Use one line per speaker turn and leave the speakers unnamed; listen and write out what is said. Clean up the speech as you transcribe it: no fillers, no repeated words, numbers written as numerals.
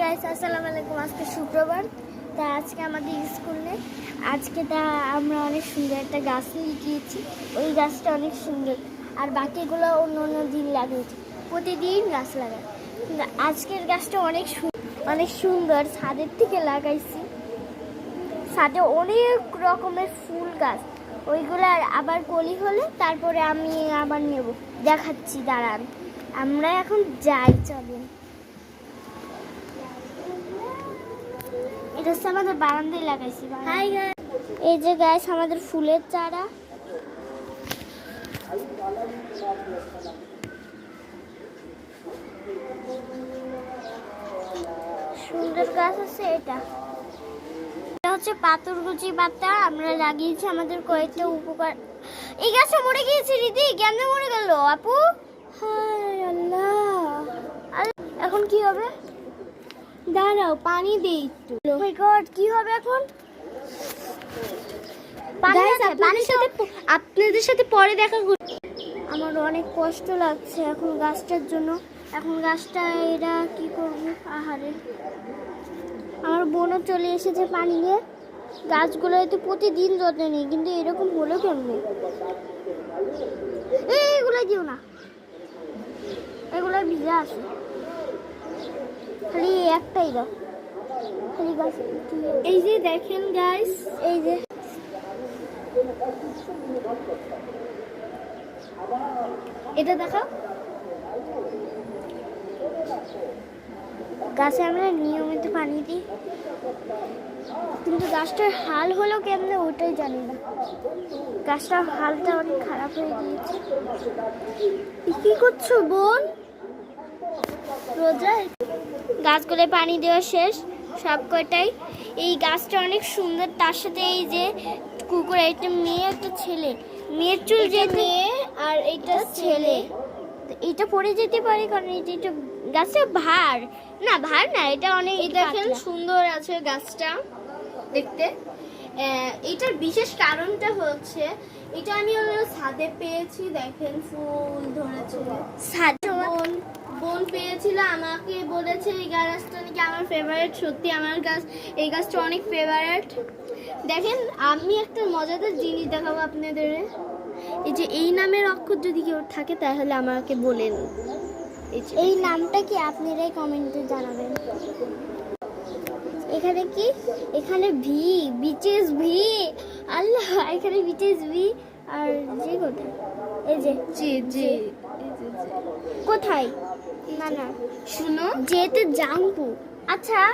Guys, আসসালামু আলাইকুম। আজকে শুক্রবার, তা আজকে আমাদের স্কুলে আমরা অনেক সুন্দর একটা গাছ নিয়ে গিয়েছি। ওই গাছটা অনেক সুন্দর, আর বাকিগুলো অন্য অন্য দিন লাগিয়েছি। প্রতিদিন গাছ লাগাই, কিন্তু আজকের গাছটা অনেক সুন্দর। ছাদের থেকে লাগাইছি, ছাদে অনেক রকমের ফুল গাছ। ওইগুলো আবার কলি হলে তারপরে আমি আবার নেব, দেখাচ্ছি, দাঁড়ান। আমরা এখন যাই, চলেন। এটা হচ্ছে আমাদের বারান্দায় লাগাইছি। এই যে গাছ আমাদের ফুলের চারা। সুন্দর গাছ আছে। এটা হচ্ছে পাথরকুচি পাতা, আমরা লাগিয়েছি আমাদের কয়েকটা উপকার। এই গাছটা মরে গিয়েছে। রীতি কেমনে মরে গেল আপু? হায় আল্লাহ, এখন কি হবে? দাঁড়াও, পানি দেই একটু। ও মাই গড, কি হবে এখন? আপনাদের সাথে পরে দেখা করব। আমার অনেক কষ্ট লাগছে এখন গাছটার জন্য। এখন গাছটা এরা কি করবে? আহারে, আমার বোনও চলে এসেছে পানি নিয়ে। গাছগুলো তো প্রতিদিন যত্ন নেই, কিন্তু এরকম হলো কেমনে? এইগুলো দিও না, এগুলো ভিজা আছে। খালি একটাই দাও, খালি গাছ। এই যে দেখেন গাইস, এই যে এটা দেখাও। গাছে আমরা নিয়মিত পানি দিই, কিন্তু গাছটার হাল হলো কেমনে ওটাই জানি না। গাছটার হালটা অনেক খারাপ হয়ে গিয়েছে। কি করছো বোন? রোজা গাছগুলো পানি দেওয়া শেষ সব কয়টাই। এই গাছটা অনেক সুন্দর, তার সাথে এই যে কুকুর, একটা মেয়ে একটা ছেলে। মেয়ের চুল যে মেয়ে, আর এইটা ছেলে। এটা পড়ে যেতে পারে, কারণ এটা গাছটা ভার না, এটা অনেক।
দেখেন সুন্দর আছে গাছটা দেখতে। এটার বিশেষ কারণটা হচ্ছে, এটা আমি ছাদে পেয়েছি। দেখেন ফুল ধরেছে। বোন পেয়েছিল, আমাকে বলেছে এই গাছটা নাকি আমার ফেভারিট। সত্যি আমার এই গাছটা অনেক ফেভারিট। দেখেন, আমি একটা মজাদার জিনিস দেখাবো আপনাদের। এই যে এই নামের অক্ষর যদি কেউ থাকে তাহলে আমাকে বলেন।
এই নামটা কি আপনারাই কমেন্টে জানাবেন। এখানে কি? এখানে ভি, বিচেস ভি। আল্লাহ, এখানে বিচেস ভি। আর যে কোথায়? এই যে
জি
কোথায়? না, শুনো, যেতে জাম্পু। আচ্ছা,